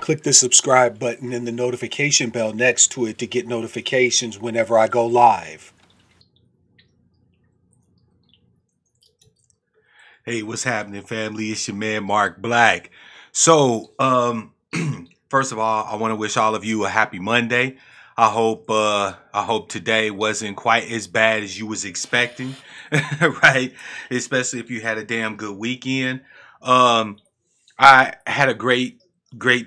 Click the subscribe button and the notification bell next to it to get notifications whenever I go live. Hey, what's happening, family? It's your man, Mark Black. So, first of all, I want to wish all of you a happy Monday. I hope today wasn't quite as bad as you was expecting, right? Especially if you had a damn good weekend. I had a great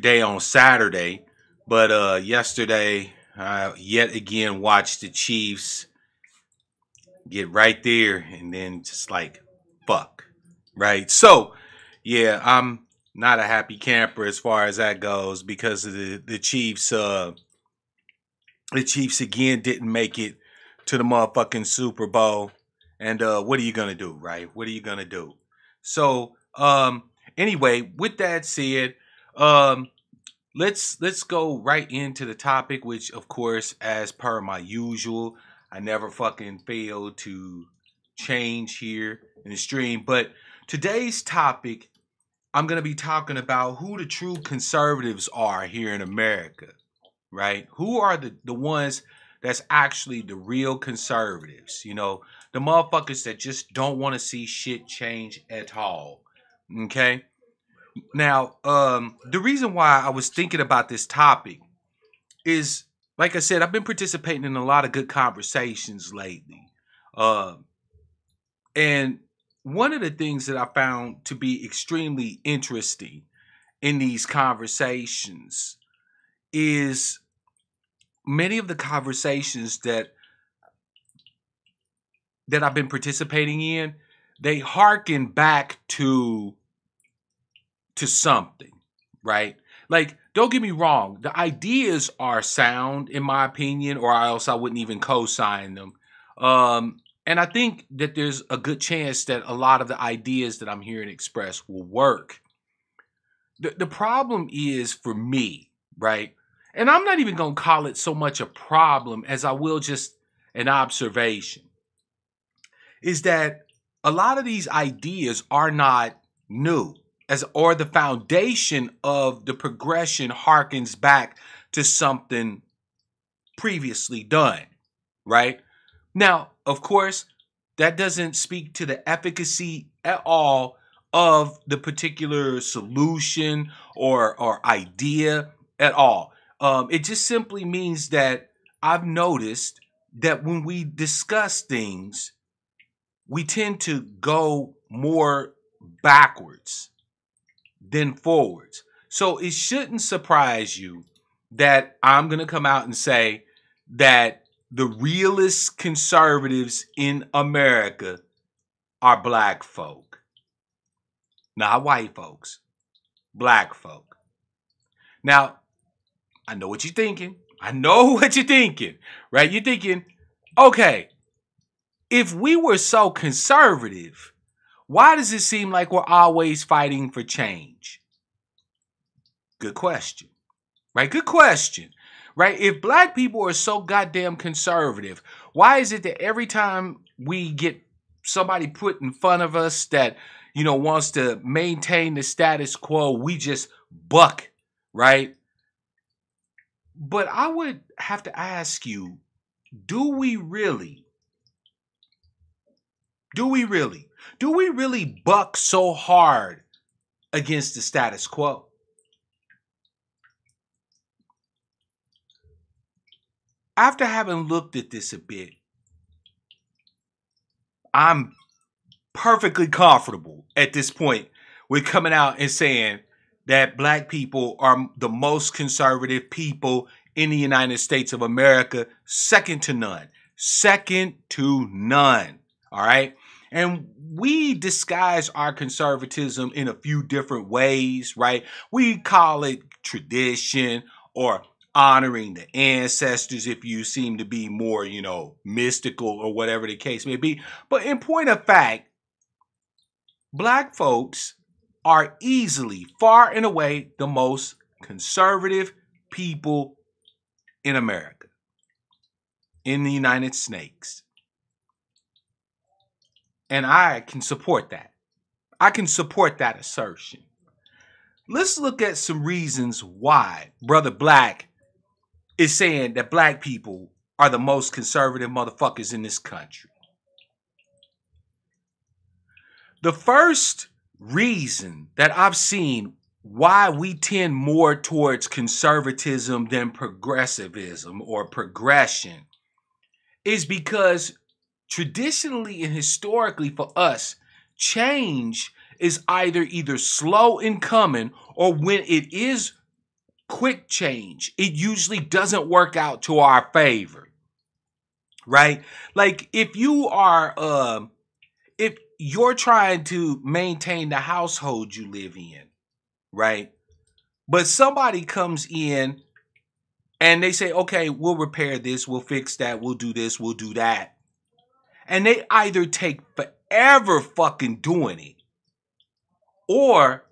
day on Saturday, but yesterday I yet again watched the Chiefs get right there and then just like fuck, right? So yeah, I'm not a happy camper as far as that goes because of the Chiefs. The Chiefs again didn't make it to the motherfucking Super Bowl, and what are you gonna do, right? What are you gonna do? So anyway, with that said, let's go right into the topic, which of course, as per my usual, I never fucking fail to change here in the stream. But today's topic, I'm going to be talking about who the true conservatives are here in America, right? Who are the ones that's actually the real conservatives, you know, the motherfuckers that just don't want to see shit change at all, okay? Now, the reason why I was thinking about this topic is, like I said, I've been participating in a lot of good conversations lately. And one of the things that I found to be extremely interesting in these conversations is many of the conversations that I've been participating in, they harken back to something, right? Like, don't get me wrong, the ideas are sound in my opinion, or else I wouldn't even co-sign them. And I think that there's a good chance that a lot of the ideas that I'm hearing expressed will work. The problem is for me, right? And I'm not even going to call it so much a problem as I will just an observation, is that a lot of these ideas are not new, or the foundation of the progression harkens back to something previously done, right? Now, of course, that doesn't speak to the efficacy at all of the particular solution or idea at all. It just simply means that I've noticed that when we discuss things, we tend to go more backwards than forwards. So it shouldn't surprise you that I'm going to come out and say that the realest conservatives in America are black folk. Not white folks, black folk. Now, I know what you're thinking. I know what you're thinking, right? You're thinking, okay, if we were so conservative, why does it seem like we're always fighting for change? Good question. Right? Good question. Right? If black people are so goddamn conservative, why is it that every time we get somebody put in front of us that, wants to maintain the status quo, we just buck, right? But I would have to ask you, do we really? Do we really? Do we really buck so hard against the status quo? After having looked at this a bit, I'm perfectly comfortable at this point with coming out and saying that black people are the most conservative people in the United States of America, second to none. Second to none. All right. And we disguise our conservatism in a few different ways, right? We call it tradition or honoring the ancestors if you seem to be more, mystical or whatever the case may be. But in point of fact, black folks are easily, far and away, the most conservative people in America, in the United States. And I can support that. I can support that assertion. Let's look at some reasons why Brother Black is saying that black people are the most conservative motherfuckers in this country. The first reason that I've seen why we tend more towards conservatism than progressivism or progression is because traditionally and historically for us, change is either slow in coming, or when it is quick change, it usually doesn't work out to our favor, right? Like if you're trying to maintain the household you live in, right? But somebody comes in and they say, okay, we'll repair this, we'll fix that, we'll do this, we'll do that. And they either take forever fucking doing it, or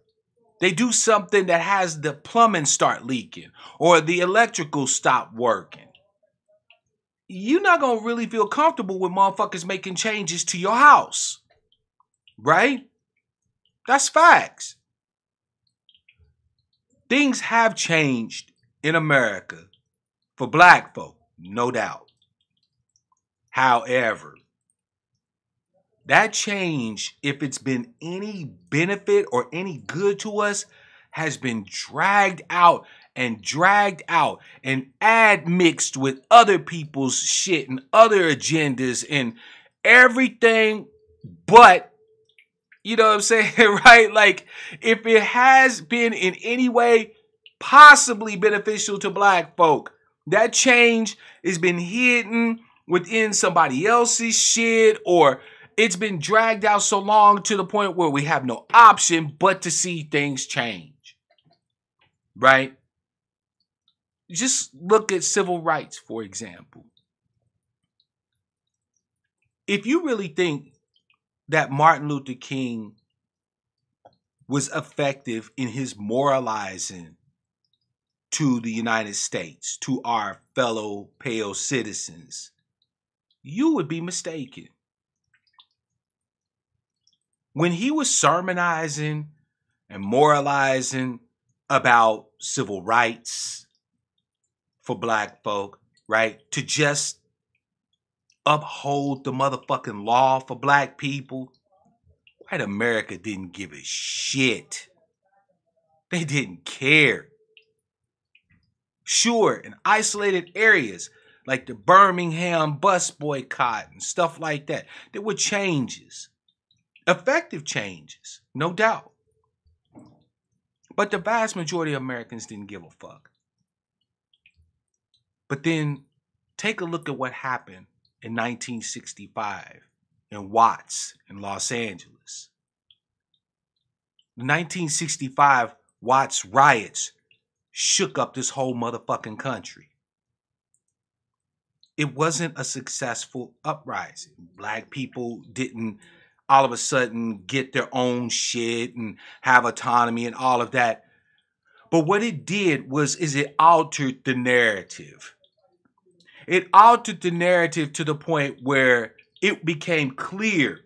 they do something that has the plumbing start leaking or the electrical stop working. You're not going to really feel comfortable with motherfuckers making changes to your house. Right? That's facts. Things have changed in America for black folk, no doubt. However, that change, if it's been any benefit or any good to us, has been dragged out and admixed with other people's shit and other agendas and everything but, you know what I'm saying, right? Like, if it has been in any way possibly beneficial to black folk, that change has been hidden within somebody else's shit, or it's been dragged out so long to the point where we have no option but to see things change, right? Just look at civil rights, for example. If you really think that Martin Luther King was effective in his moralizing to the United States, to our fellow pale citizens, you would be mistaken. When he was sermonizing and moralizing about civil rights for black folk, right? To just uphold the motherfucking law for black people, white America didn't give a shit. They didn't care. Sure, in isolated areas like the Birmingham bus boycott and stuff like that, there were changes. Effective changes, no doubt. But the vast majority of Americans didn't give a fuck. But then take a look at what happened in 1965 in Watts in Los Angeles. The 1965 Watts riots shook up this whole motherfucking country. It wasn't a successful uprising. Black people didn't all of a sudden get their own shit and have autonomy and all of that. But what it did is it altered the narrative. It altered the narrative to the point where it became clear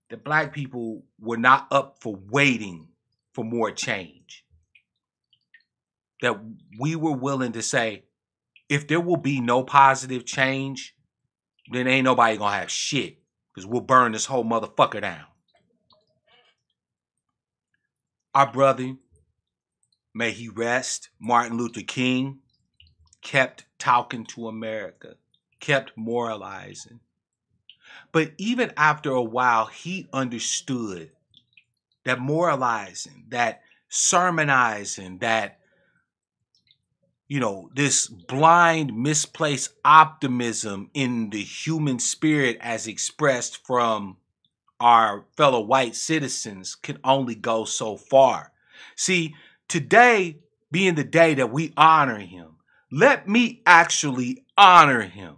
that black people were not up for waiting for more change. That we were willing to say, if there will be no positive change, then ain't nobody gonna have shit, because we'll burn this whole motherfucker down. Our brother, may he rest, Martin Luther King, kept talking to America, kept moralizing. But even after a while, he understood that moralizing, that sermonizing, that, this blind, misplaced optimism in the human spirit as expressed from our fellow white citizens can only go so far. See, today being the day that we honor him, let me actually honor him,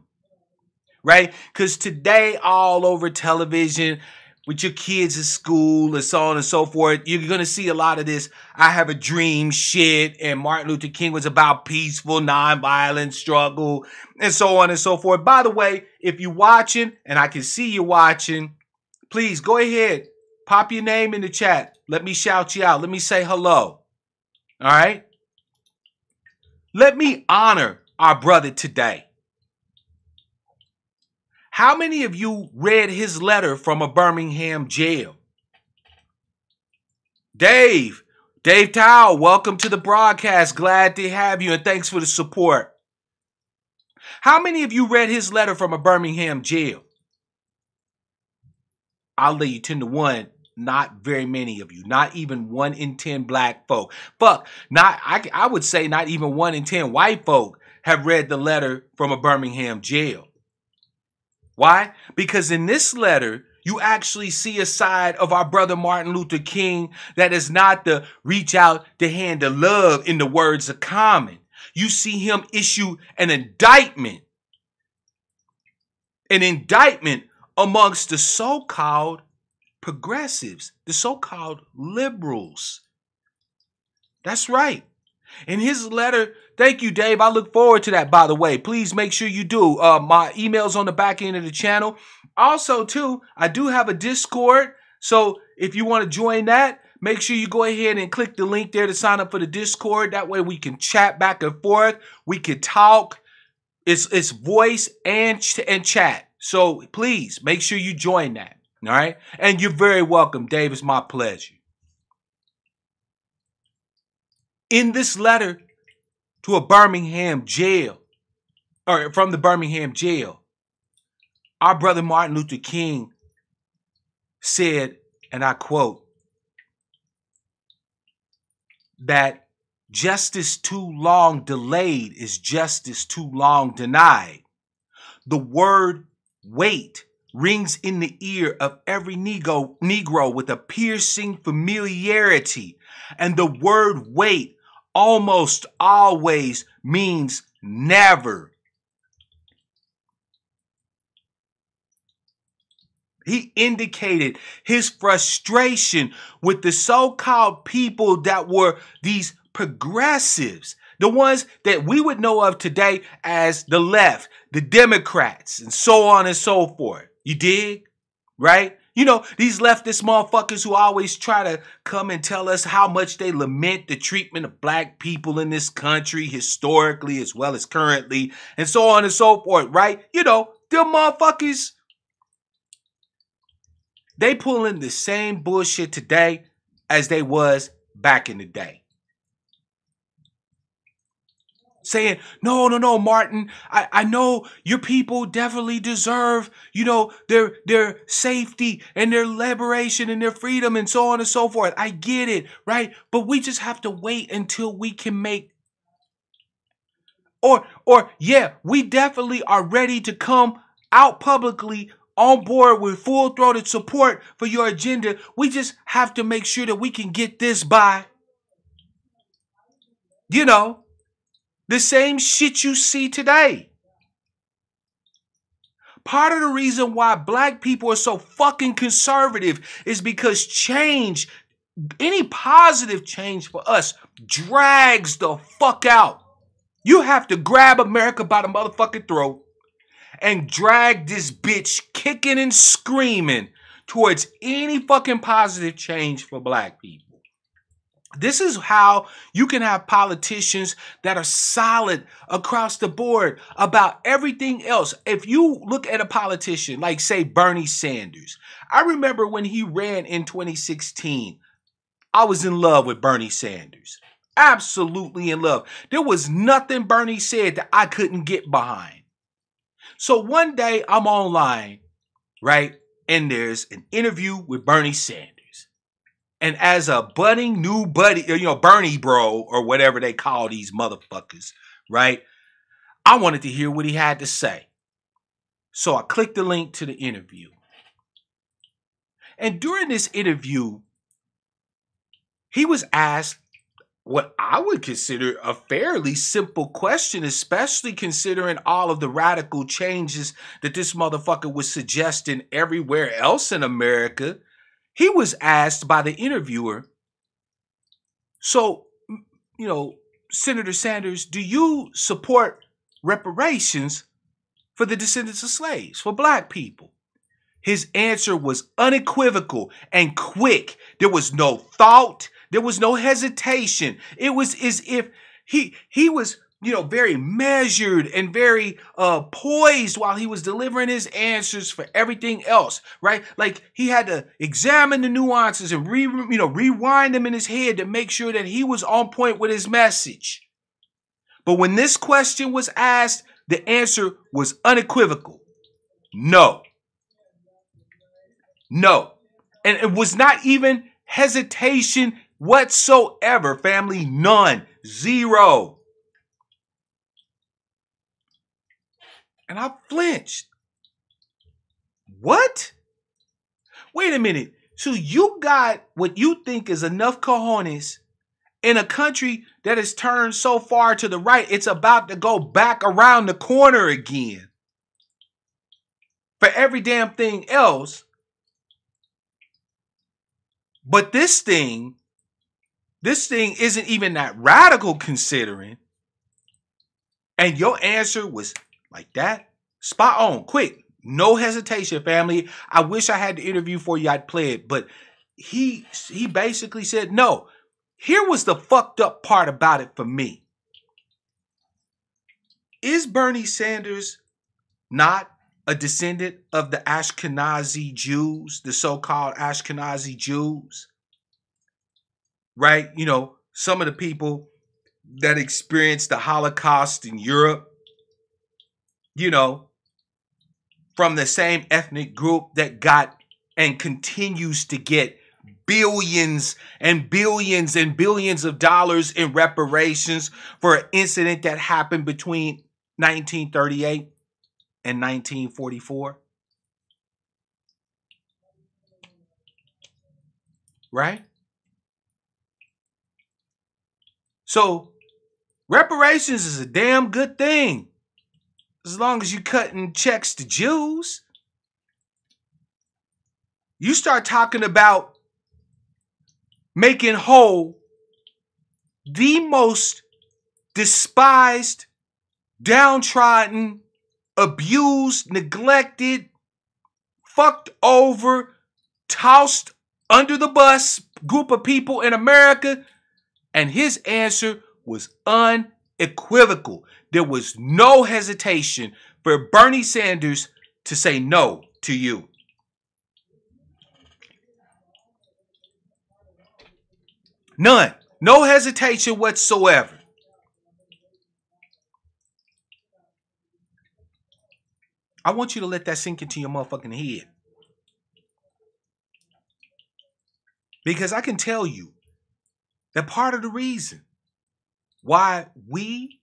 right? Because today all over television, with your kids at school and so on and so forth, you're going to see a lot of this I have a dream shit, and Martin Luther King was about peaceful, nonviolent struggle, and so on and so forth. By the way, if you're watching, and I can see you watching, please go ahead, pop your name in the chat. Let me shout you out. Let me say hello. All right? Let me honor our brother today. How many of you read his letter from a Birmingham jail? Dave Tao, welcome to the broadcast. Glad to have you, and thanks for the support. How many of you read his letter from a Birmingham jail? I'll lay you 10-1. Not very many of you. Not even 1 in 10 black folk. Fuck, I would say not even 1 in 10 white folk have read the letter from a Birmingham jail. Why? Because in this letter, you actually see a side of our brother Martin Luther King that is not the reach out the hand of love in the words of Common. You see him issue an indictment amongst the so-called progressives, the so-called liberals. That's right. In his letter, thank you, Dave. I look forward to that, by the way. Please make sure you do. My email's on the back end of the channel. Also, too, I do have a Discord. So if you want to join that, make sure you go ahead and click the link there to sign up for the Discord. That way we can chat back and forth. We can talk. It's voice and chat. So please make sure you join that. All right? And you're very welcome, Dave. It's my pleasure. In this letter to a Birmingham jail, or from the Birmingham jail, our brother Martin Luther King said, and I quote, that justice too long delayed is justice too long denied. The word wait rings in the ear of every Negro with a piercing familiarity, and the word wait almost always means never. He indicated his frustration with the so-called people that were these progressives, the ones that we would know of today as the left, the Democrats, and so on and so forth. You dig? Right? You know, these leftist motherfuckers who always try to come and tell us how much they lament the treatment of black people in this country historically as well as currently, and so on and so forth, right? You know, them motherfuckers, they pulling the same bullshit today as they was back in the day. Saying, no, Martin, I know your people definitely deserve, their safety and their liberation and their freedom and so on and so forth. I get it, right? But we just have to wait until we can make, yeah, we definitely are ready to come out publicly on board with full-throated support for your agenda. We just have to make sure that we can get this by, the same shit you see today. Part of the reason why black people are so fucking conservative is because change any positive change for us drags the fuck out. You have to grab America by the motherfucking throat and drag this bitch kicking and screaming towards any fucking positive change for black people. This is how you can have politicians that are solid across the board about everything else. If you look at a politician like, say, Bernie Sanders, I remember when he ran in 2016, I was in love with Bernie Sanders. Absolutely in love. There was nothing Bernie said that I couldn't get behind. So one day I'm online, right? And there's an interview with Bernie Sanders. And as a budding new buddy, Bernie bro, or whatever they call these motherfuckers, right? I wanted to hear what he had to say. So I clicked the link to the interview. And during this interview, he was asked what I would consider a fairly simple question, especially considering all of the radical changes that this motherfucker was suggesting everywhere else in America. He was asked by the interviewer, so, Senator Sanders, do you support reparations for the descendants of slaves, for black people? His answer was unequivocal and quick. There was no thought. There was no hesitation. It was as if he was, very measured and very poised while he was delivering his answers for everything else, right? Like he had to examine the nuances and rewind them in his head to make sure that he was on point with his message. But when this question was asked, the answer was unequivocal. No. No. And it was not even hesitation whatsoever, family. None. Zero. And I flinched. What? Wait a minute. So you got what you think is enough cojones in a country that has turned so far to the right, it's about to go back around the corner again. For every damn thing else. But this thing isn't even that radical considering. And your answer was like that. Spot on. Quick. No hesitation, family. I wish I had the interview for you. I'd play it. But he basically said no. Here was the fucked up part about it for me. Is Bernie Sanders not a descendant of the Ashkenazi Jews, the so-called Ashkenazi Jews? Right? Some of the people that experienced the Holocaust in Europe, from the same ethnic group that got and continues to get billions and billions and billions of dollars in reparations for an incident that happened between 1938 and 1944. Right? So reparations is a damn good thing. As long as you're cutting checks to Jews. You start talking about making whole the most despised, downtrodden, abused, neglected, fucked over, tossed under the bus group of people in America. And his answer was unequivocal. There was no hesitation for Bernie Sanders to say no to you. None. No hesitation whatsoever. I want you to let that sink into your motherfucking head. Because I can tell you that part of the reason why we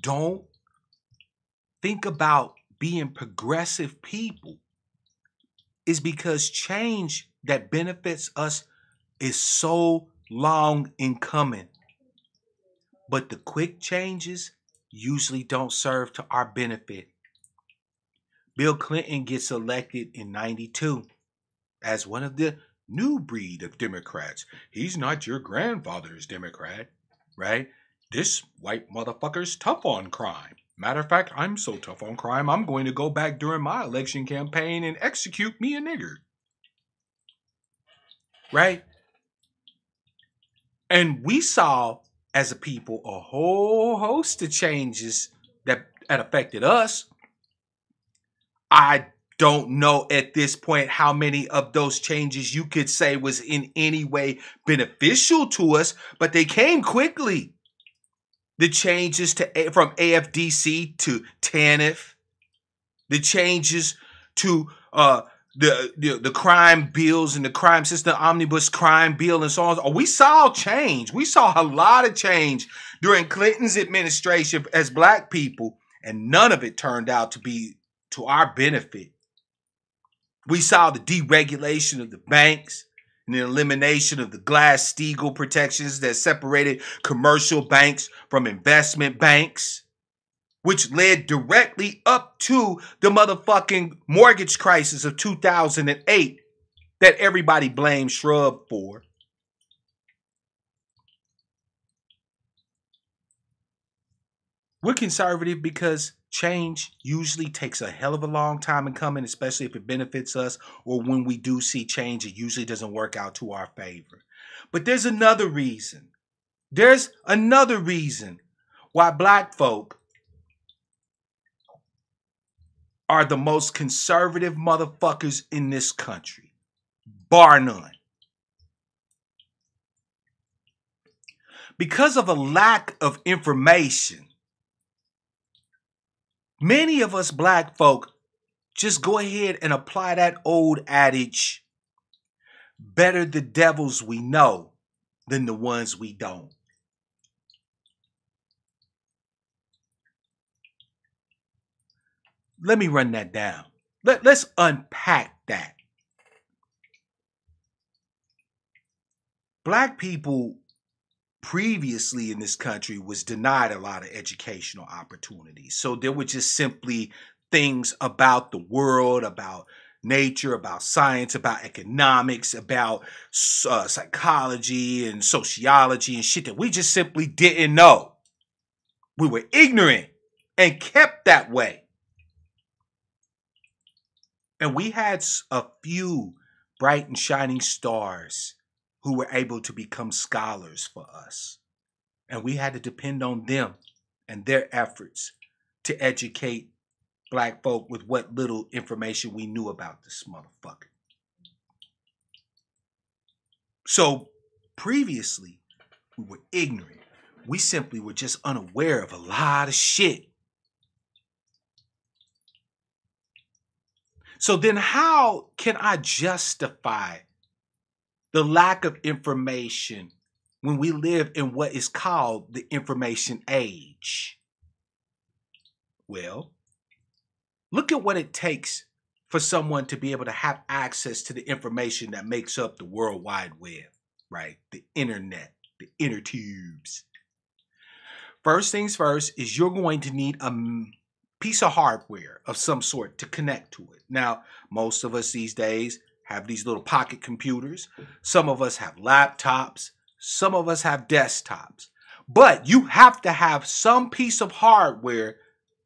don't think about being progressive people is because change that benefits us is so long in coming. But the quick changes usually don't serve to our benefit. Bill Clinton gets elected in 92 as one of the new breed of Democrats. He's not your grandfather's Democrat, right? This white motherfucker's tough on crime. Matter of fact, I'm so tough on crime, I'm going to go back during my election campaign and execute me a nigger. Right? And we saw, as a people, a whole host of changes that affected us. I don't know at this point how many of those changes you could say was in any way beneficial to us, but they came quickly. The changes from AFDC to TANF, the changes to the crime bills and the crime system omnibus crime bill and so on. We saw change. We saw a lot of change during Clinton's administration as black people, and none of it turned out to be to our benefit. We saw the deregulation of the banks and the elimination of the Glass-Steagall protections that separated commercial banks from investment banks, which led directly up to the motherfucking mortgage crisis of 2008 that everybody blamed Shrub for. We're conservative because change usually takes a hell of a long time in coming, especially if it benefits us, or when we do see change, it usually doesn't work out to our favor. But there's another reason. There's another reason why black folk are the most conservative motherfuckers in this country, bar none. Because of a lack of information, many of us black folk just go ahead and apply that old adage, better the devils we know than the ones we don't. Let me run that down. Let's unpack that. Black people previously in this country was denied a lot of educational opportunities. So there were just simply things about the world, about nature, about science, about economics, about psychology and sociology and shit that we just simply didn't know. We were ignorant and kept that way. And we had a few bright and shining stars who were able to become scholars for us. And we had to depend on them and their efforts to educate black folk with what little information we knew about this motherfucker. So previously, we were ignorant. We simply were just unaware of a lot of shit. So then how can I justify the lack of information when we live in what is called the information age? Well, look at what it takes for someone to be able to have access to the information that makes up the World Wide Web, right? The internet, the inner tubes. First things first is you're going to need a piece of hardware of some sort to connect to it. Now, most of us these days have these little pocket computers. Some of us have laptops. Some of us have desktops. But you have to have some piece of hardware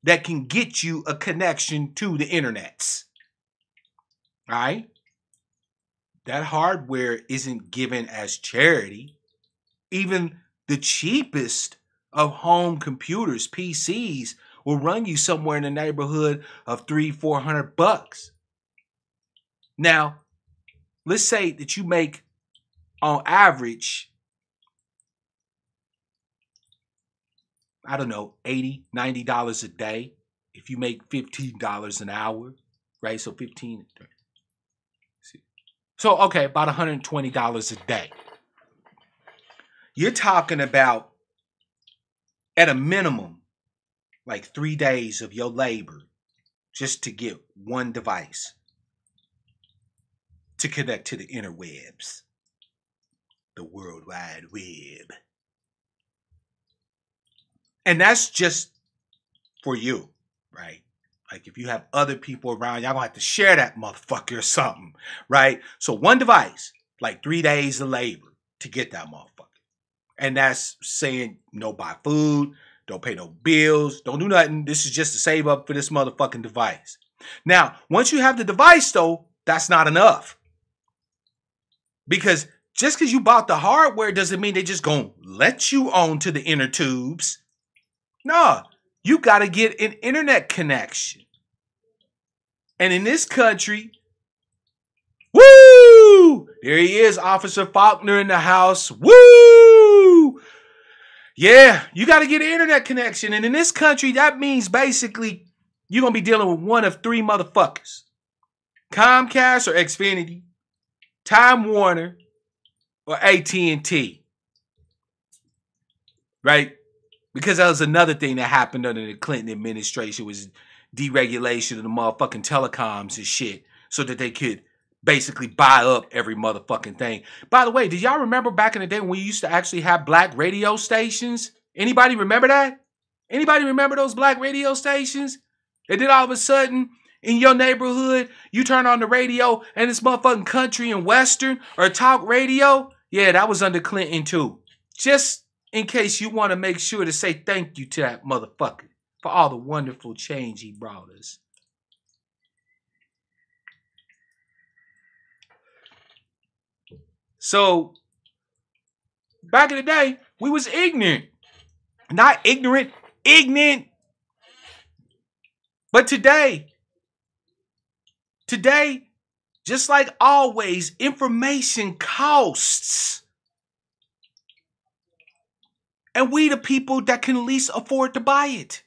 that can get you a connection to the internets. All right? That hardware isn't given as charity. Even the cheapest of home computers, PCs, will run you somewhere in the neighborhood of $300-400. Now, let's say that you make, on average, I don't know, $80, $90 a day. If you make $15 an hour, right? So 15. So, okay, about $120 a day. You're talking about, at a minimum, like 3 days of your labor just to get one device to connect to the interwebs, the World Wide Web. And that's just for you, right? Like if you have other people around, y'all gonna have to share that motherfucker or something, right? So one device, like 3 days of labor to get that motherfucker. And that's saying no buy food, don't pay no bills, don't do nothing. This is just to save up for this motherfucking device. Now, once you have the device though, that's not enough. Because just because you bought the hardware doesn't mean they just gonna let you on to the inner tubes. No, you got to get an internet connection. And in this country, woo! There he is, Officer Faulkner in the house. Woo! Yeah, you got to get an internet connection. And in this country, that means basically you're going to be dealing with one of 3 motherfuckers. Comcast or Xfinity, Time Warner, or AT&T. Right? Because that was another thing that happened under the Clinton administration was deregulation of the motherfucking telecoms and shit so that they could basically buy up every motherfucking thing. By the way, did y'all remember back in the day when we used to actually have black radio stations? Anybody remember that? Anybody remember those black radio stations? And then all of a sudden, in your neighborhood, you turn on the radio and it's motherfucking country and western or talk radio. Yeah, that was under Clinton too. Just in case you want to make sure to say thank you to that motherfucker for all the wonderful change he brought us. So, back in the day, we was ignorant. Not ignorant, ignorant. But today, just like always, information costs. And we the people that can least afford to buy it.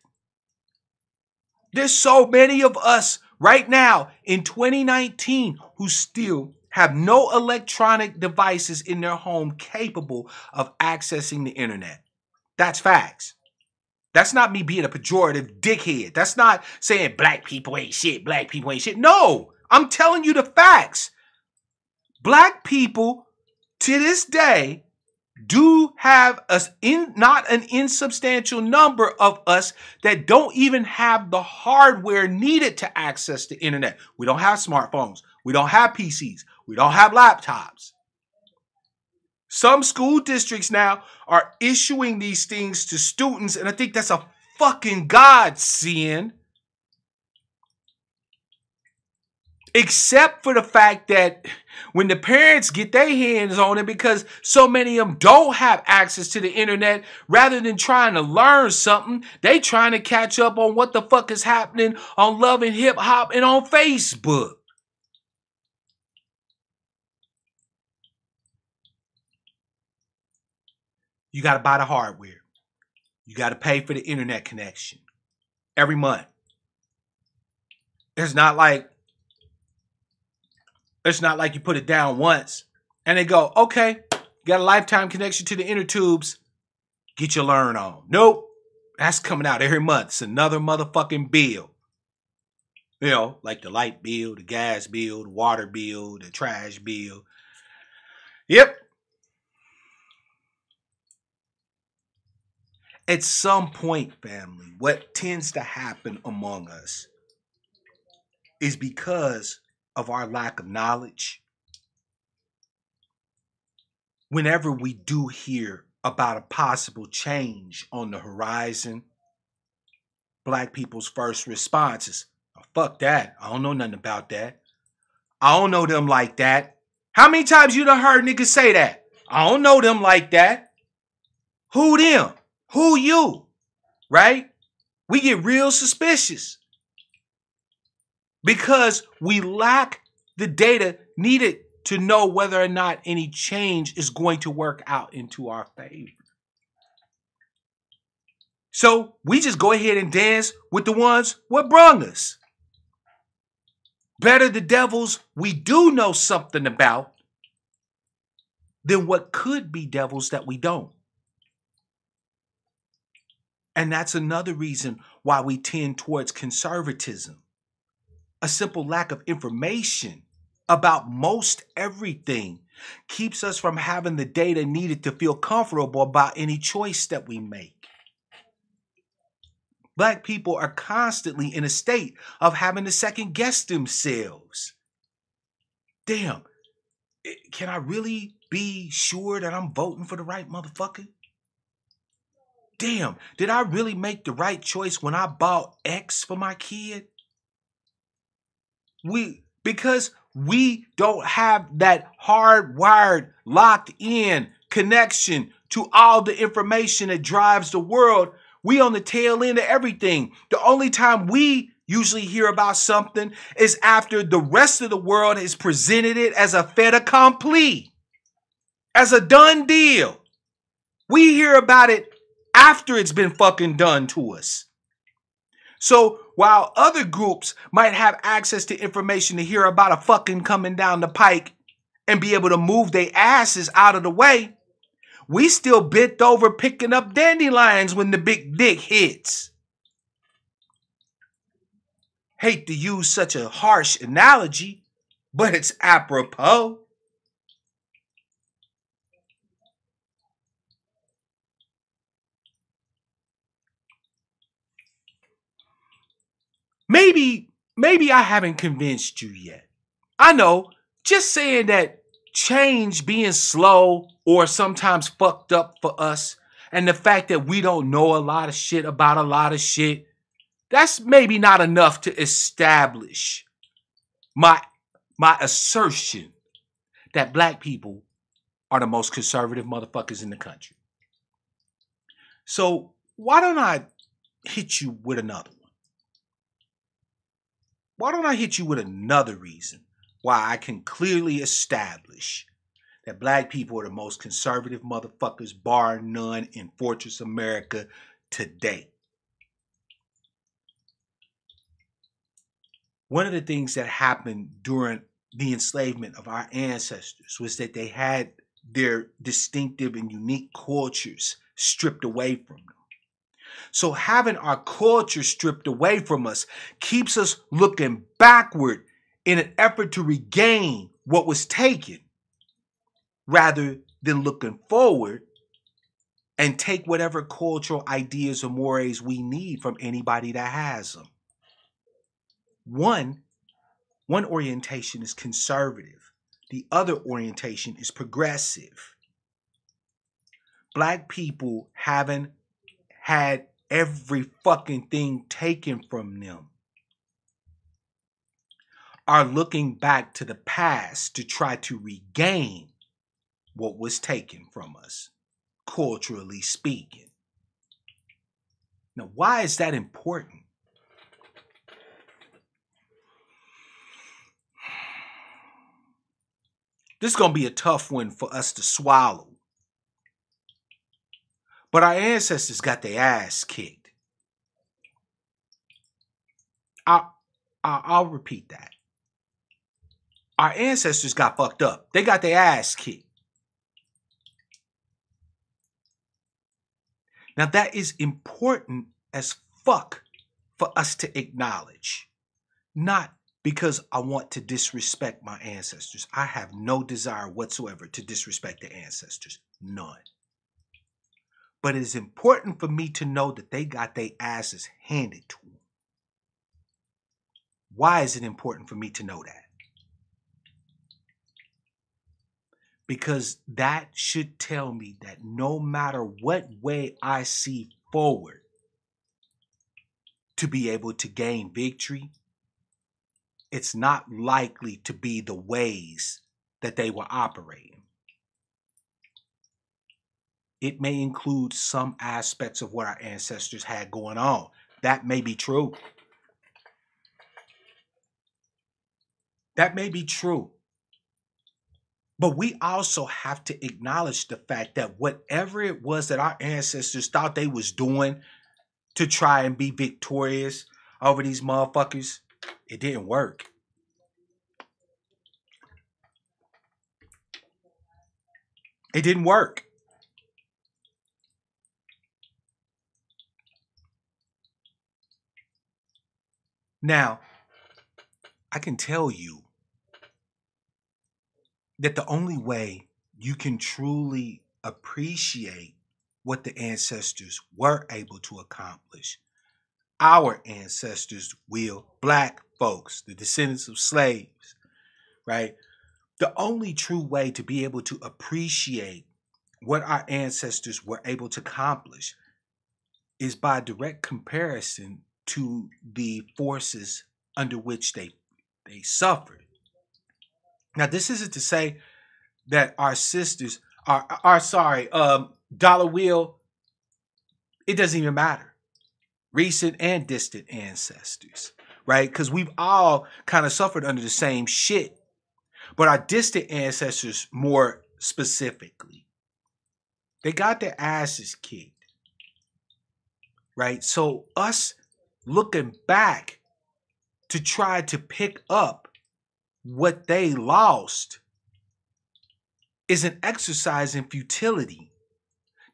There's so many of us right now in 2019 who still have no electronic devices in their home capable of accessing the internet. That's facts. That's not me being a pejorative dickhead. That's not saying black people ain't shit, black people ain't shit. No, I'm telling you the facts. Black people to this day do have not an insubstantial number of us that don't even have the hardware needed to access the internet. We don't have smartphones. We don't have PCs. We don't have laptops. Some school districts now are issuing these things to students, and I think that's a fucking godsend. Except for the fact that when the parents get their hands on it, because so many of them don't have access to the internet, rather than trying to learn something, they trying to catch up on what the fuck is happening on Love and Hip Hop and on Facebook. You got to buy the hardware. You got to pay for the internet connection every month. It's not like you put it down once and they go, okay, you got a lifetime connection to the inner tubes. Get your learn on. Nope. That's coming out every month. It's another motherfucking bill. You know, like the light bill, the gas bill, the water bill, the trash bill. Yep. At some point, family, what tends to happen among us is because of our lack of knowledge. Whenever we do hear about a possible change on the horizon, black people's first response is, oh, fuck that. I don't know nothing about that. I don't know them like that. How many times you done heard niggas say that? I don't know them like that. Who them? Who you? Right? We get real suspicious because we lack the data needed to know whether or not any change is going to work out into our favor. So we just go ahead and dance with the ones what brung us. Better the devils we do know something about than what could be devils that we don't. And that's another reason why we tend towards conservatism. A simple lack of information about most everything keeps us from having the data needed to feel comfortable about any choice that we make. Black people are constantly in a state of having to second guess themselves. Damn, can I really be sure that I'm voting for the right motherfucker? Damn, did I really make the right choice when I bought X for my kid? Because we don't have that hardwired, locked in connection to all the information that drives the world. We on the tail end of everything. The only time we usually hear about something is after the rest of the world has presented it as a fait accompli, as a done deal. We hear about it after it's been fucking done to us. So while other groups might have access to information to hear about a fucking coming down the pike and be able to move their asses out of the way, we still bent over picking up dandelions when the big dick hits. Hate to use such a harsh analogy, but it's apropos. Maybe I haven't convinced you yet. I know, just saying that change being slow or sometimes fucked up for us, and the fact that we don't know a lot of shit about a lot of shit, that's maybe not enough to establish my assertion that black people are the most conservative motherfuckers in the country. So why don't I hit you with another one? Why don't I hit you with another reason why I can clearly establish that black people are the most conservative motherfuckers, bar none, in Fortress America today? One of the things that happened during the enslavement of our ancestors was that they had their distinctive and unique cultures stripped away from them. So having our culture stripped away from us keeps us looking backward in an effort to regain what was taken, rather than looking forward and take whatever cultural ideas or mores we need from anybody that has them. One orientation is conservative. The other orientation is progressive. Black people haven't had every fucking thing taken from them, are looking back to the past to try to regain what was taken from us, culturally speaking. Now, why is that important? This is going to be a tough one for us to swallow. But our ancestors got their ass kicked. I'll repeat that. Our ancestors got fucked up. They got their ass kicked. Now that is important as fuck for us to acknowledge. Not because I want to disrespect my ancestors. I have no desire whatsoever to disrespect the ancestors. None. But it is important for me to know that they got their asses handed to them. Why is it important for me to know that? Because that should tell me that no matter what way I see forward to be able to gain victory, it's not likely to be the ways that they were operating. It may include some aspects of what our ancestors had going on. That may be true. That may be true. But we also have to acknowledge the fact that whatever it was that our ancestors thought they was doing to try and be victorious over these motherfuckers, it didn't work. It didn't work. Now, I can tell you that the only way you can truly appreciate what the ancestors were able to accomplish, our ancestors will, black folks, the descendants of slaves, right? The only true way to be able to appreciate what our ancestors were able to accomplish is by direct comparison to the forces under which they suffered. Now, this isn't to say that our sisters are sorry, Dollar Wheel, it doesn't even matter. Recent and distant ancestors, right? Because we've all kind of suffered under the same shit. But our distant ancestors, more specifically, they got their asses kicked, right? So us looking back to try to pick up what they lost is an exercise in futility.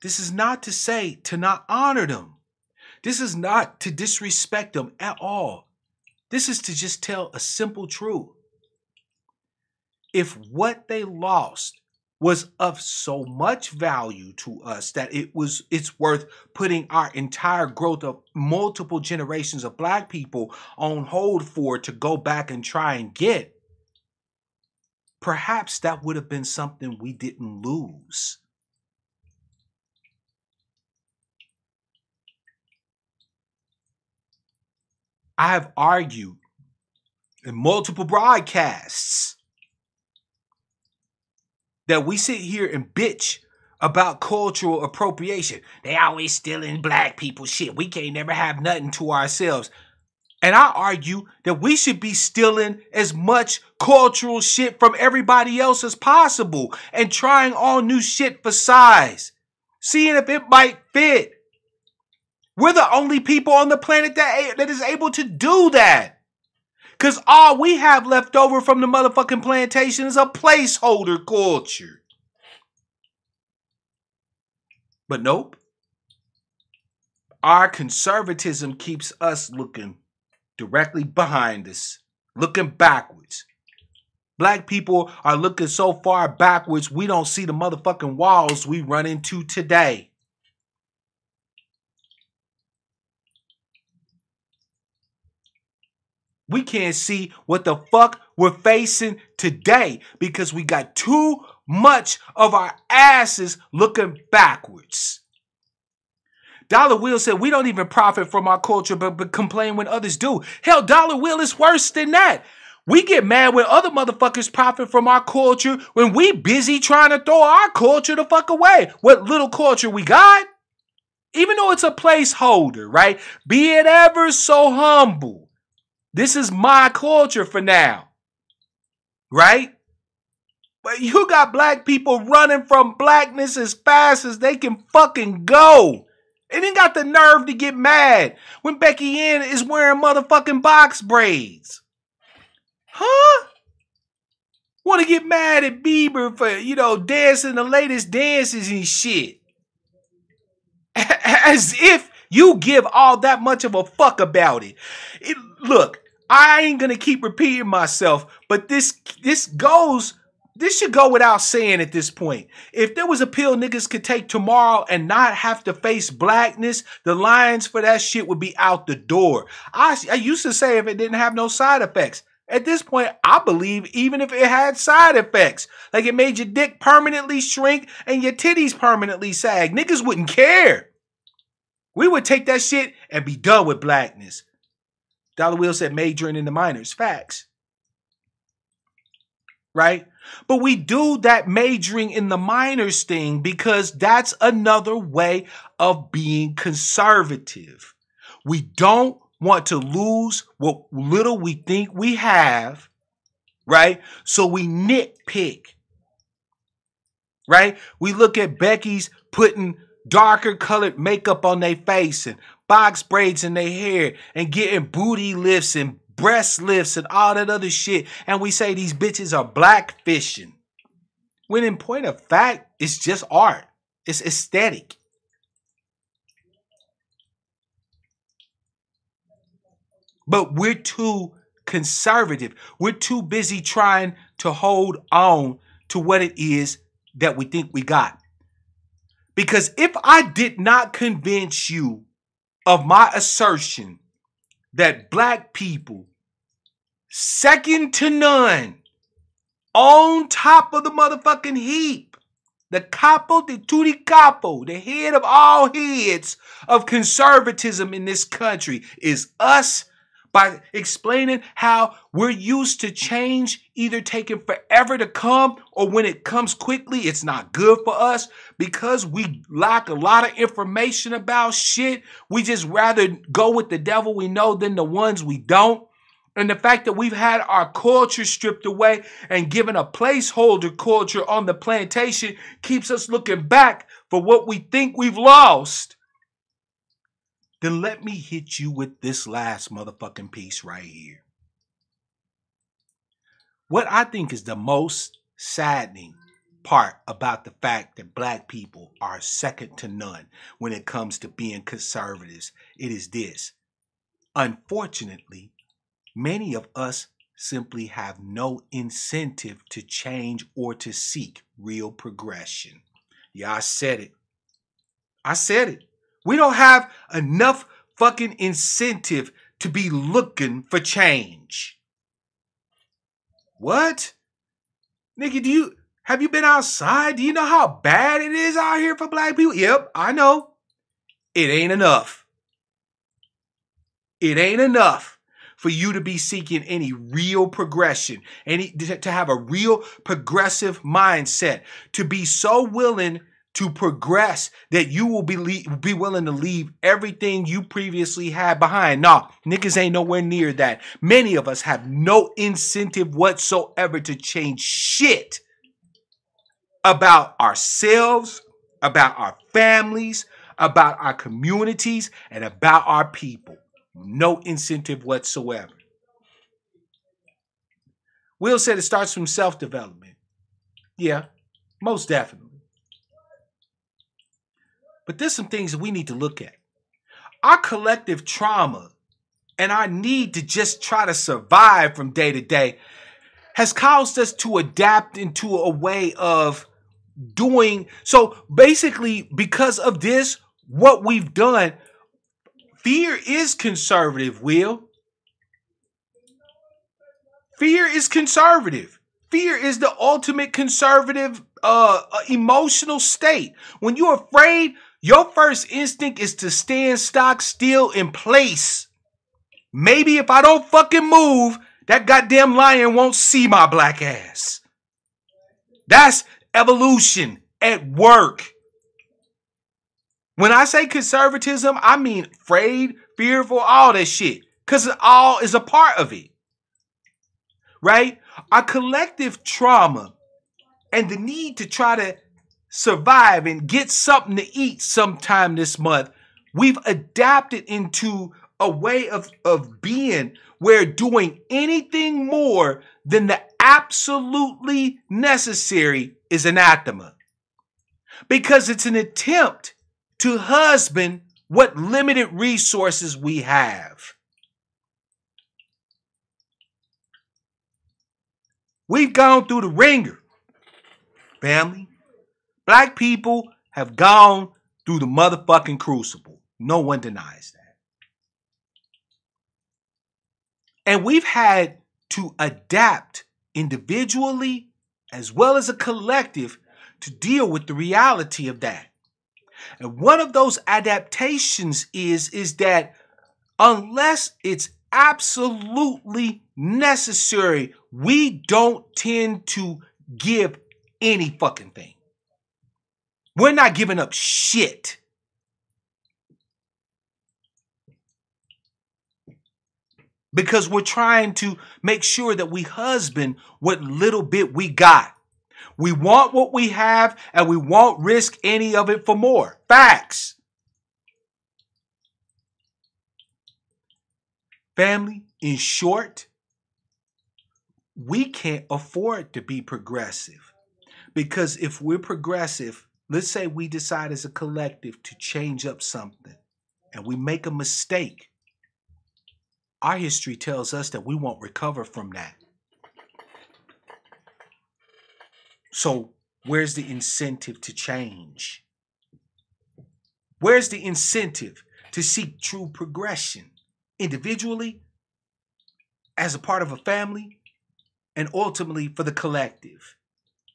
This is not to say to not honor them. This is not to disrespect them at all. This is to just tell a simple truth. If what they lost was of so much value to us that it's worth putting our entire growth of multiple generations of Black people on hold for to go back and try and get, perhaps that would have been something we didn't lose. I have argued in multiple broadcasts that we sit here and bitch about cultural appropriation. They always stealing Black people shit. We can't never have nothing to ourselves. And I argue that we should be stealing as much cultural shit from everybody else as possible and trying all new shit for size, seeing if it might fit. We're the only people on the planet that is able to do that. Because all we have left over from the motherfucking plantation is a placeholder culture. But nope. Our conservatism keeps us looking directly behind us, looking backwards. Black people are looking so far backwards, we don't see the motherfucking walls we run into today. We can't see what the fuck we're facing today because we got too much of our asses looking backwards. Dollar Wheel said we don't even profit from our culture but complain when others do. Hell, Dollar Wheel is worse than that. We get mad when other motherfuckers profit from our culture when we busy trying to throw our culture the fuck away. What little culture we got? Even though it's a placeholder, right? Be it ever so humble. This is my culture for now, right? But you got Black people running from blackness as fast as they can fucking go. And then got the nerve to get mad when Becky Ann is wearing motherfucking box braids. Huh? Want to get mad at Bieber for, dancing the latest dances and shit. As if you give all that much of a fuck about it. Look, I ain't gonna keep repeating myself, but this should go without saying at this point. If there was a pill niggas could take tomorrow and not have to face blackness, the lines for that shit would be out the door. I used to say if it didn't have no side effects. At this point, I believe even if it had side effects, like it made your dick permanently shrink and your titties permanently sag, niggas wouldn't care. We would take that shit and be done with blackness. Dollar Wheel said majoring in the minors. Facts. Right? But we do that majoring in the minors thing because that's another way of being conservative. We don't want to lose what little we think we have, right? So we nitpick, right? We look at Becky's putting darker colored makeup on their face and box braids in their hair and getting booty lifts and breast lifts and all that other shit. And we say these bitches are blackfishing. When in point of fact, it's just art. It's aesthetic. But we're too conservative. We're too busy trying to hold on to what it is that we think we got. Because if I did not convince you of my assertion that black people, second to none, on top of the motherfucking heap. The capo de tutti capo, the head of all heads of conservatism in this country is us, by explaining how we're used to change either taking forever to come or when it comes quickly, it's not good for us because we lack a lot of information about shit. We just rather go with the devil we know than the ones we don't. And the fact that we've had our culture stripped away and given a placeholder culture on the plantation keeps us looking back for what we think we've lost. Then let me hit you with this last motherfucking piece right here. What I think is the most saddening part about the fact that black people are second to none when it comes to being conservatives, it is this. Unfortunately, many of us simply have no incentive to change or to seek real progression. Yeah, I said it. I said it. We don't have enough fucking incentive to be looking for change. What? Nigga, have you been outside? Do you know how bad it is out here for black people? Yep, I know. It ain't enough. It ain't enough for you to be seeking any real progression, to have a real progressive mindset, to be so willing to progress that you will be willing to leave everything you previously had behind. Nah, niggas ain't nowhere near that. Many of us have no incentive whatsoever to change shit about ourselves, about our families, about our communities, and about our people. No incentive whatsoever. Will said it starts from self-development. Yeah, most definitely. But there's some things that we need to look at. Our collective trauma and our need to just try to survive from day to day has caused us to adapt into a way of doing. So basically, because of this, what we've done, fear is conservative, Will. Fear is conservative. Fear is the ultimate conservative emotional state. When you're afraid, your first instinct is to stand stock still in place. Maybe if I don't fucking move, that goddamn lion won't see my black ass. That's evolution at work. When I say conservatism, I mean afraid, fearful, all that shit. Because it all is a part of it. Right? Our collective trauma and the need to try to survive and get something to eat sometime this month, we've adapted into a way of being where doing anything more than the absolutely necessary is anathema. Because it's an attempt to husband what limited resources we have. We've gone through the ringer, family. Black people have gone through the motherfucking crucible. No one denies that. And we've had to adapt individually as well as a collective to deal with the reality of that. And one of those adaptations is that unless it's absolutely necessary, we don't tend to give any fucking thing. We're not giving up shit. Because we're trying to make sure that we husband what little bit we got. We want what we have and we won't risk any of it for more. Facts. Family, in short, we can't afford to be progressive. Because if we're progressive, let's say we decide as a collective to change up something and we make a mistake. Our history tells us that we won't recover from that. So where's the incentive to change? Where's the incentive to seek true progression? Individually, as a part of a family, and ultimately for the collective?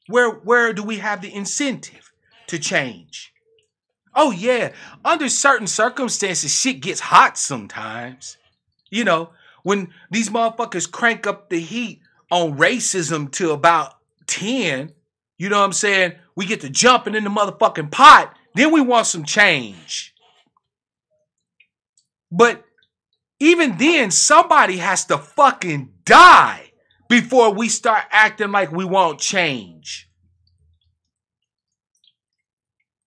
Where do we have the incentive to change? Oh yeah, under certain circumstances, shit gets hot sometimes. You know, when these motherfuckers crank up the heat on racism to about 10, you know what I'm saying? We get to jumping in the motherfucking pot, then we want some change. But even then, somebody has to fucking die before we start acting like we want change.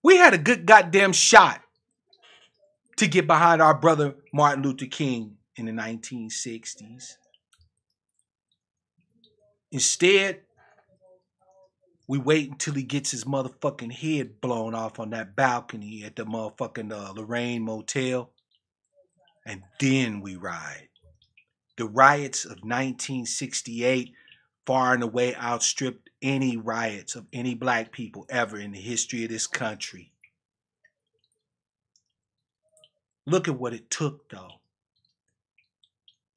We had a good goddamn shot to get behind our brother Martin Luther King in the 1960s. Instead, we wait until he gets his motherfucking head blown off on that balcony at the motherfucking Lorraine Motel. And then we ride. The riots of 1968 far and away outstripped any riots of any black people ever in the history of this country. Look at what it took, though.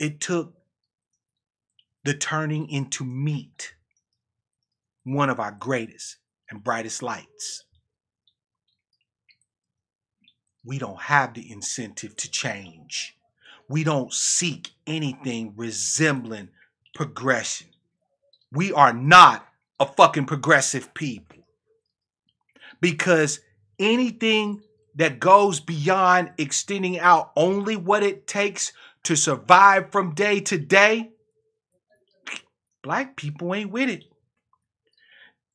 It took the turning into meat, one of our greatest and brightest lights. We don't have the incentive to change. We don't seek anything resembling progression. We are not a fucking progressive people. Because anything that goes beyond extending out only what it takes to survive from day to day, black people ain't with it.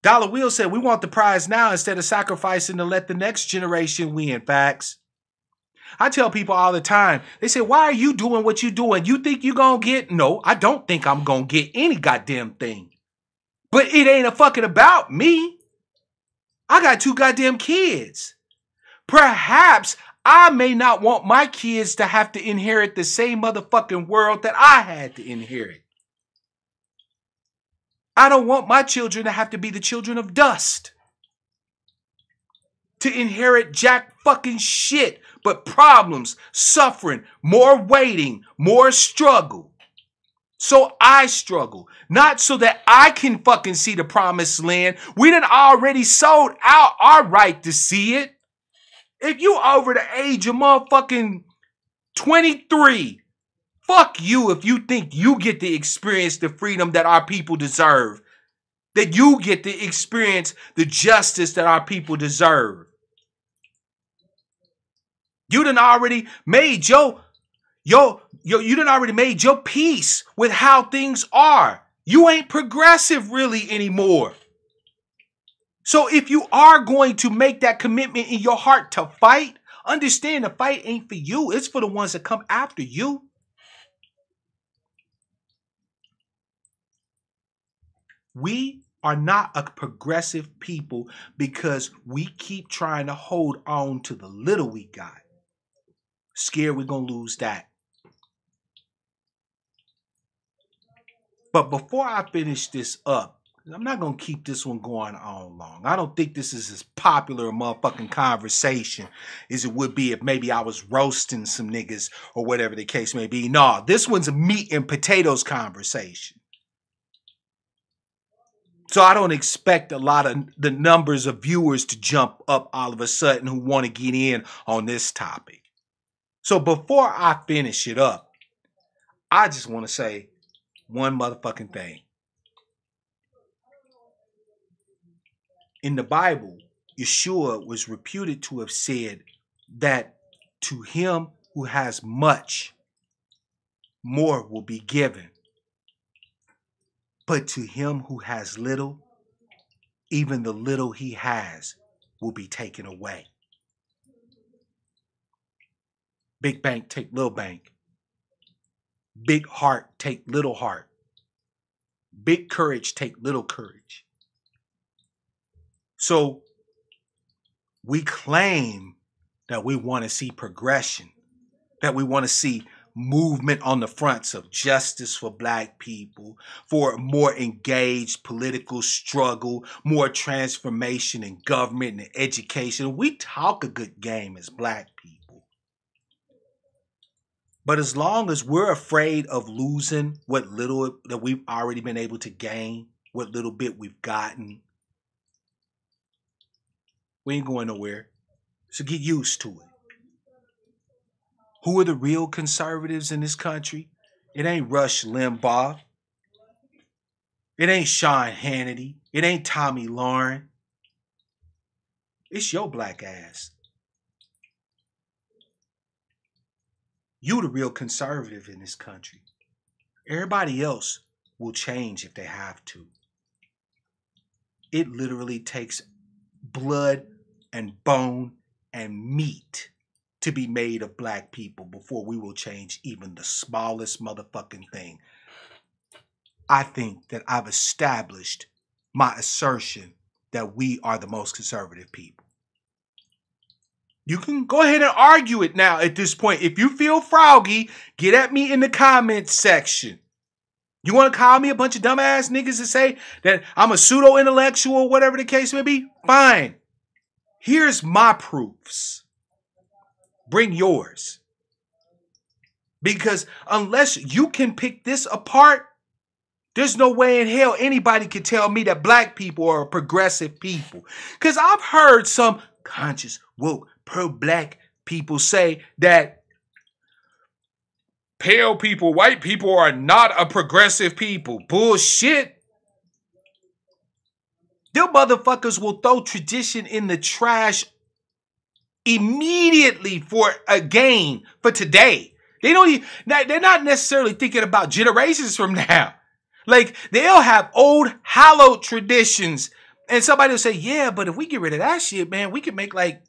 Dollar Wheel said we want the prize now instead of sacrificing to let the next generation win. Facts. I tell people all the time, they say, why are you doing what you're doing? You think you're going to get? No, I don't think I'm going to get any goddamn thing. But it ain't a fucking about me. I got 2 goddamn kids. Perhaps I may not want my kids to have to inherit the same motherfucking world that I had to inherit. I don't want my children to have to be the children of dust. To inherit jack fucking shit, but problems, suffering, more waiting, more struggle. So I struggle, not so that I can fucking see the promised land. We done already sold out our right to see it. If you over the age of motherfucking 23, fuck you if you think you get to experience the freedom that our people deserve. That you get to experience the justice that our people deserve. You done already made you done already made your peace with how things are. You ain't progressive really anymore. So if you are going to make that commitment in your heart to fight, understand the fight ain't for you. It's for the ones that come after you. We are not a progressive people because we keep trying to hold on to the little we got. Scared we're going to lose that. But before I finish this up, I'm not going to keep this one going on long. I don't think this is as popular a motherfucking conversation as it would be if maybe I was roasting some niggas or whatever the case may be. No, this one's a meat and potatoes conversation. So I don't expect a lot of the numbers of viewers to jump up all of a sudden who want to get in on this topic. So before I finish it up, I just want to say one motherfucking thing. In the Bible, Yeshua was reputed to have said that to him who has much, more will be given. But to him who has little, even the little he has will be taken away. Big bank take little bank. Big heart take little heart. Big courage take little courage. So we claim that we want to see progression, that we want to see movement on the fronts of justice for black people, for a more engaged political struggle, more transformation in government and education. We talk a good game as black people. But as long as we're afraid of losing what little that we've already been able to gain, what little bit we've gotten, we ain't going nowhere. So get used to it. Who are the real conservatives in this country? It ain't Rush Limbaugh. It ain't Sean Hannity. It ain't Tommy Lauren. It's your black ass. You the real conservative in this country. Everybody else will change if they have to. It literally takes blood and bone and meat to be made of black people before we will change even the smallest motherfucking thing. I think that I've established my assertion that we are the most conservative people. You can go ahead and argue it now at this point. If you feel froggy, get at me in the comments section. You want to call me a bunch of dumbass niggas and say that I'm a pseudo-intellectual, whatever the case may be? Fine. Here's my proofs. Bring yours. Because unless you can pick this apart, there's no way in hell anybody can tell me that black people are progressive people. Because I've heard some conscious, woke, pro-black people say that pale people, white people are not a progressive people. Bullshit. Them motherfuckers will throw tradition in the trash immediately for a gain for today. They're not necessarily thinking about generations from now. Like, they'll have old, hallowed traditions. And somebody will say, yeah, but if we get rid of that shit, man, we could make like,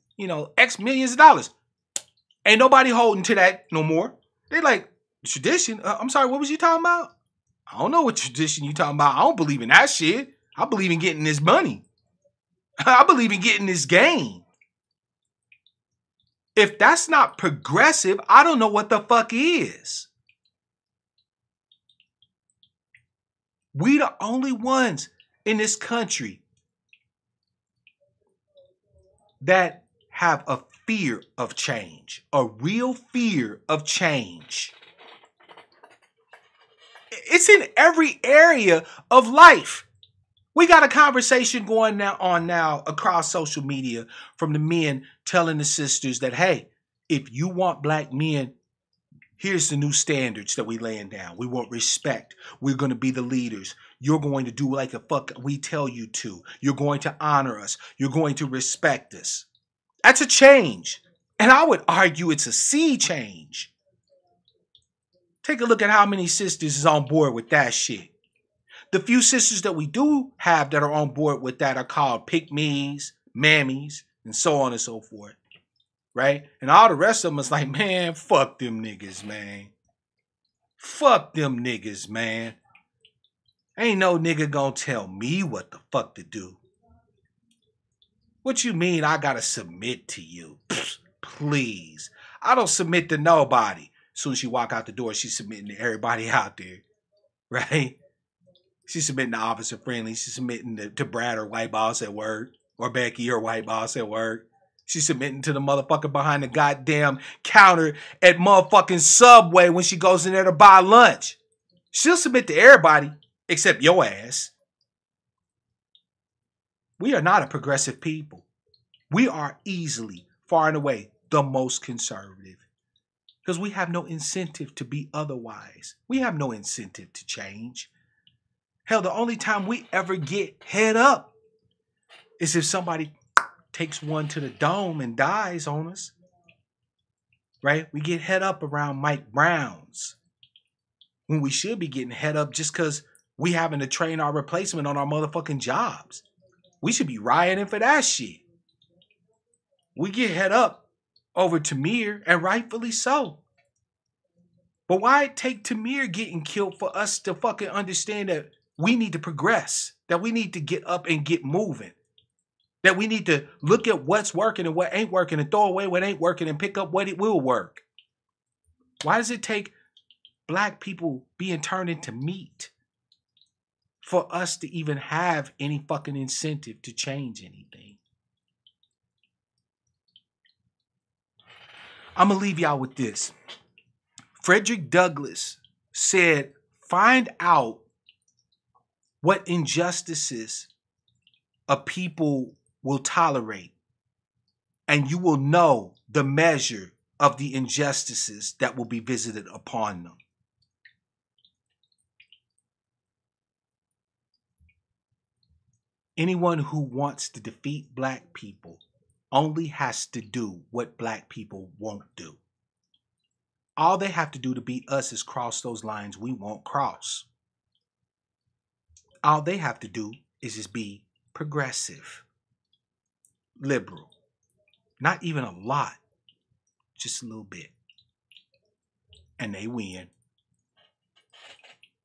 X millions of dollars. Ain't nobody holding to that no more. They like, tradition? I'm sorry, what was you talking about? I don't know what tradition you talking about. I don't believe in that shit. I believe in getting this money. I believe in getting this gain. If that's not progressive, I don't know what the fuck is. We the only ones in this country that have a fear of change, a real fear of change. It's in every area of life. We got a conversation going on now across social media from the men telling the sisters that, hey, if you want black men, here's the new standards that we laying down. We want respect. We're going to be the leaders. You're going to do like the fuck we tell you to. You're going to honor us. You're going to respect us. That's a change. And I would argue it's a sea change. Take a look at how many sisters is on board with that shit. The few sisters that we do have that are on board with that are called pick-me's, mammies, and so on and so forth. Right? And all the rest of them is like, man, fuck them niggas, man. Fuck them niggas, man. Ain't no nigga gonna tell me what the fuck to do. What you mean I gotta submit to you? Pfft, please. I don't submit to nobody. As soon as she walk out the door, she's submitting to everybody out there. Right? She's submitting to Officer Friendly. She's submitting to Brad, her white boss at work. Or Becky, her white boss at work. She's submitting to the motherfucker behind the goddamn counter at motherfucking Subway when she goes in there to buy lunch. She'll submit to everybody except your ass. We are not a progressive people. We are easily, far and away, the most conservative. Because we have no incentive to be otherwise. We have no incentive to change. Hell, the only time we ever get head up is if somebody takes one to the dome and dies on us. Right? We get head up around Mike Brown's. When we should be getting head up just because we having to train our replacement on our motherfucking jobs. We should be rioting for that shit. We get head up over Tamir, and rightfully so. But why take Tamir getting killed for us to fucking understand that we need to progress, that we need to get up and get moving, that we need to look at what's working and what ain't working and throw away what ain't working and pick up what it will work? Why does it take black people being turned into meat for us to even have any fucking incentive to change anything? I'm going to leave y'all with this. Frederick Douglass said, find out what injustices a people will tolerate, and you will know the measure of the injustices that will be visited upon them. Anyone who wants to defeat black people only has to do what black people won't do. All they have to do to beat us is cross those lines we won't cross. All they have to do is just be progressive, liberal. Not even a lot, just a little bit. And they win.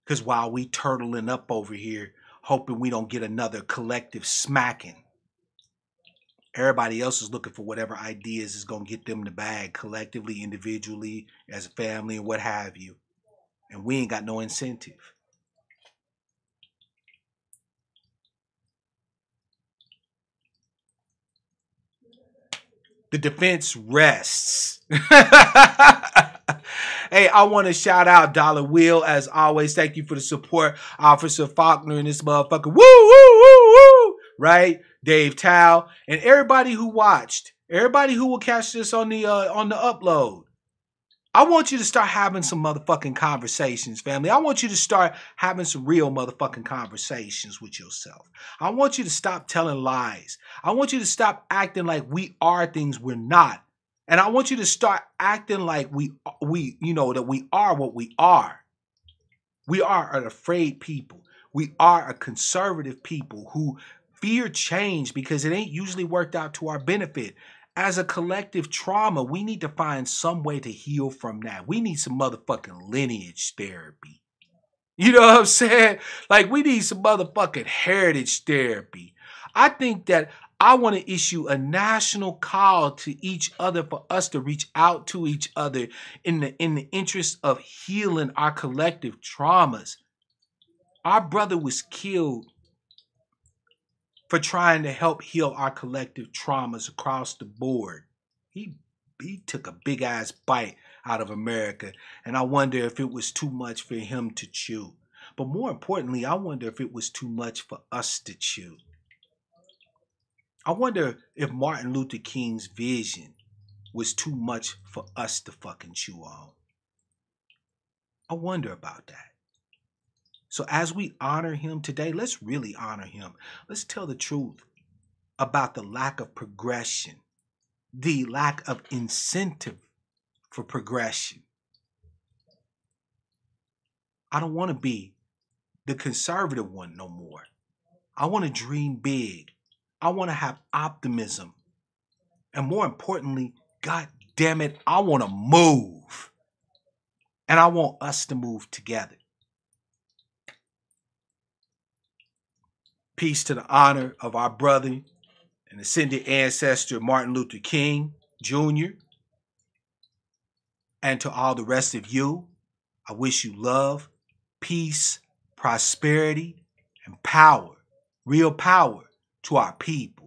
Because while we turtling up over here, hoping we don't get another collective smacking, everybody else is looking for whatever ideas is going to get them the bag collectively, individually, as a family, and what have you. And we ain't got no incentive. The defense rests. Hey, I want to shout out Dollar Will. As always, thank you for the support. Officer Faulkner and this motherfucker. Woo, woo, woo, woo. Right? Dave Tao. And everybody who watched. Everybody who will catch this on the upload. I want you to start having some motherfucking conversations, family. I want you to start having some real motherfucking conversations with yourself. I want you to stop telling lies. I want you to stop acting like we are things we're not. And I want you to start acting like we that we are what we are. We are an afraid people. We are a conservative people who fear change because it ain't usually worked out to our benefit. As a collective trauma, we need to find some way to heal from that. We need some motherfucking lineage therapy. You know what I'm saying? Like, we need some motherfucking heritage therapy. I think that I want to issue a national call to each other for us to reach out to each other in the interest of healing our collective traumas. Our brother was killed for trying to help heal our collective traumas across the board. He took a big ass bite out of America, and I wonder if it was too much for him to chew. But more importantly, I wonder if it was too much for us to chew. I wonder if Martin Luther King's vision was too much for us to fucking chew on. I wonder about that. So as we honor him today, let's really honor him. Let's tell the truth about the lack of progression, the lack of incentive for progression. I don't want to be the conservative one no more. I want to dream big. I want to have optimism. And more importantly, God damn it, I want to move. And I want us to move together. Peace to the honor of our brother and ascended ancestor Martin Luther King Jr. And to all the rest of you, I wish you love, peace, prosperity, and power, real power to our people.